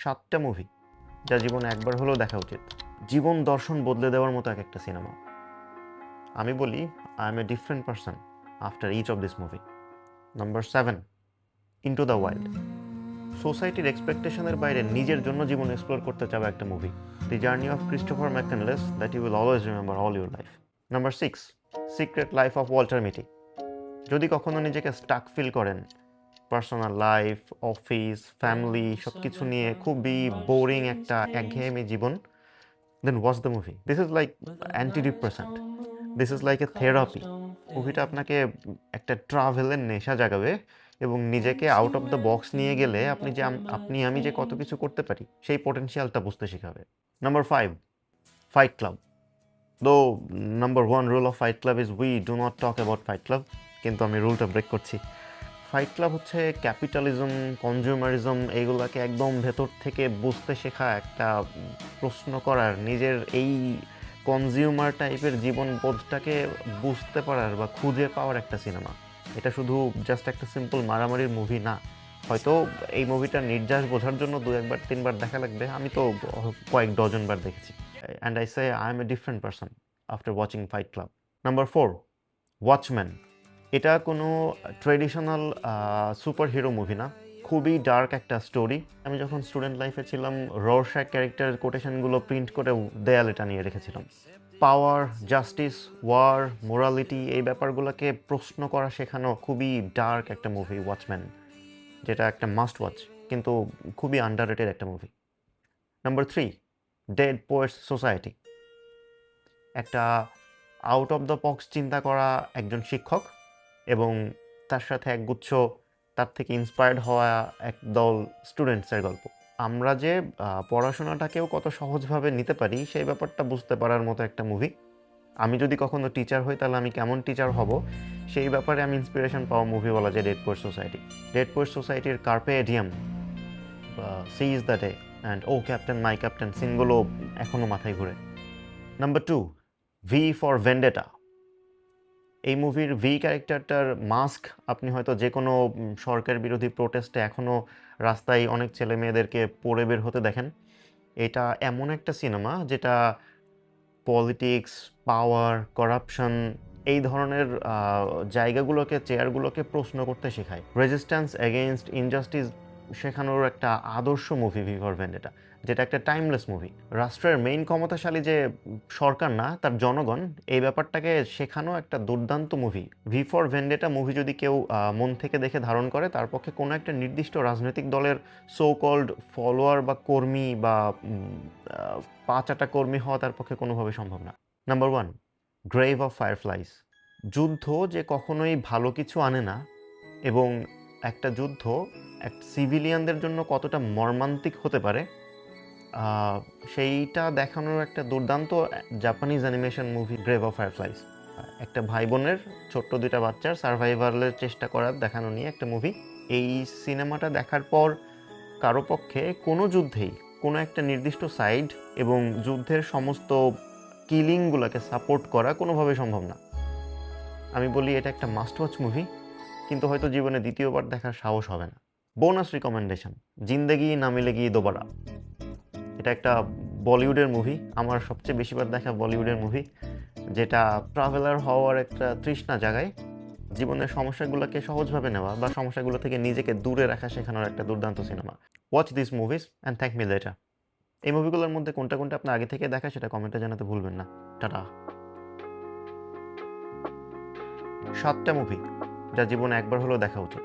7টা movie যা জীবনে একবার হলেও দেখা উচিত। জীবন দর্শন বদলে দেওয়ার মতো একটা সিনেমা। আমি বলি I am a different person after each of this movie. Number 7, into the wild. সোসাইটির এক্সপেকটেশনের বাইরে নিজের জন্য জীবন এক্সপ্লোর করতে চাওয়া একটা movie. The journey of Christopher McCandless that you will always remember all your life. Number 6, Secret Life of Walter Mitty. যদি কখনো নিজেকে স্টাক ফিল করেন, পার্সোনাল লাইফ, অফিস, ফ্যামিলি সব কিছু নিয়ে খুবই বোরিং একটা একঘেয়েমি জীবন, then watch the movie. This is like antidepressant, this is like a therapy. মুভিটা আপনাকে একটা ট্রাভেলের নেশা জাগাবে এবং নিজেকে আউট অফ দ্য বক্স নিয়ে গেলে আপনি আমি যে কত কিছু করতে পারি সেই পোটেনশিয়ালটা বুঝতে শেখাবে। Number 5, fight club. Though number 1 rule of fight club is we do not talk about fight club, কিন্তু আমি রুলটা ব্রেক করছি। ফাইট ক্লাব হচ্ছে ক্যাপিটালিজম, কনজিউমারিজম এইগুলাকে একদম ভেতর থেকে বুঝতে শেখা, একটা প্রশ্ন করার, নিজের এই কনজিউমার টাইপের জীবন বোধটাকে বুঝতে পারার বা খুঁজে পাওয়ার একটা সিনেমা। এটা শুধু জাস্ট একটা সিম্পল মারামারির মুভি না। হয়তো এই মুভিটার নির্যাস বোঝার জন্য 2-1 3 দেখা লাগবে, আমি তো কয়েক ডজন বার দেখেছি। And I say I am a different person after watching fight club. Number 4, watchman. এটা কোনো ট্রেডিশনাল সুপার হিরো মুভি না, খুবই ডার্ক একটা স্টোরি। আমি যখন স্টুডেন্ট লাইফে ছিলাম, ররশ্যাক ক্যারেক্টারের কোটেশনগুলো প্রিন্ট করে দেয়ালে টানিয়ে রেখেছিলাম। পাওয়ার, জাস্টিস, ওয়ার, মোরালিটি এই ব্যাপারগুলোকে প্রশ্ন করা শেখানো খুবই ডার্ক একটা মুভি ওয়াচম্যান, যেটা একটা মাস্ট ওয়াচ, কিন্তু খুবই আন্ডাররেটেড একটা movie. Number 3, dead poets society. একটা আউট অফ দ্য বক্স চিন্তা করা একজন শিক্ষক এবং তার সাথে একগুচ্ছ তার থেকে ইন্সপায়ার্ড হওয়া একদল স্টুডেন্টসের গল্প। আমরা যে পড়াশোনাটাকেও কত সহজভাবে নিতে পারি সেই ব্যাপারটা বুঝতে পারার মতো একটা মুভি। আমি যদি কখনো টিচার হই তাহলে আমি কেমন টিচার হব সেই ব্যাপারে আমি ইন্সপিরেশন পাওয়া মুভি বলা যায় Dead poets Society. Dead Poets সোসাইটির কার্পে ডিয়াম, seize is the day and O Captain my Captain সিনগুলো এখনও মাথায় ঘুরে। Number 2, V for Vendetta. এই মুভির ভি ক্যারেক্টারটার মাস্ক আপনি হয়তো যে কোনো সরকার বিরোধী প্রোটেস্টে এখনও রাস্তায় অনেক ছেলে মেয়েদেরকে পড়ে বের হতে দেখেন। এটা এমন একটা সিনেমা যেটা পলিটিক্স, পাওয়ার, করাপশন এই ধরনের জায়গাগুলোকে, চেয়ারগুলোকে প্রশ্ন করতে শেখায়। রেজিস্ট্যান্স এগেইনস্ট ইনজাস্টিস শেখানোর একটা আদর্শ মুভি ভি ফর ভেন্ডেটা, যেটা একটা টাইমলেস মুভি। রাষ্ট্রের মেইন ক্ষমতাশালী যে সরকার না, তার জনগণ, এই ব্যাপারটাকে শেখানো একটা দুর্দান্ত movie. V for vendetta movie যদি কেউ মন থেকে দেখে ধারণ করে, তার পক্ষে কোনো একটা নির্দিষ্ট রাজনৈতিক দলের সো কল্ড ফলোয়ার বা কর্মী বা পাঁচাটা কর্মী হওয়া তার পক্ষে কোনোভাবে সম্ভব না। Number 1, grave of fireflies. যুদ্ধ যে কখনোই ভালো কিছু আনে না এবং একটা যুদ্ধ এক সিভিলিয়ানদের জন্য কতটা মর্মান্তিক হতে পারে সেইটা দেখানোর একটা দুর্দান্ত Japanese animation movie grave of fireflies. একটা ভাই বোনের ছোট্ট 2টা বাচ্চার সার্ভাইভালের চেষ্টা করার দেখানো নিয়ে একটা মুভি। এই সিনেমাটা দেখার পর কারো পক্ষে কোনো যুদ্ধেই কোনো একটা নির্দিষ্ট সাইড এবং যুদ্ধের সমস্ত কিলিংগুলোকে সাপোর্ট করা কোনোভাবে সম্ভব না। আমি বলি এটা একটা মাস্ট ওয়াচ মুভি, কিন্তু হয়তো জীবনে দ্বিতীয়বার দেখার সাহস হবে না। বোনাস রিকমেন্ডেশন, জিন্দেগি না মিলেগি দোবারা। এটা একটা বলিউডের মুভি, আমার সবচেয়ে বেশিবার দেখা বলিউডের মুভি, যেটা ট্রাভেলার হওয়ার একটা তৃষ্ণা জাগায়, জীবনের সমস্যাগুলোকে সহজভাবে নেওয়া বা সমস্যাগুলো থেকে নিজেকে দূরে রাখা শেখানোর একটা দুর্দান্ত cinema. Watch this movies and thank me letter. এই মুভিগুলোর মধ্যে কোনটা কোনটা আপনার আগে থেকে দেখা সেটা কমেন্টে জানাতে ভুলবেন না। টাটা। 7টা মুভি যা জীবনে একবার হলেও দেখা উচিত।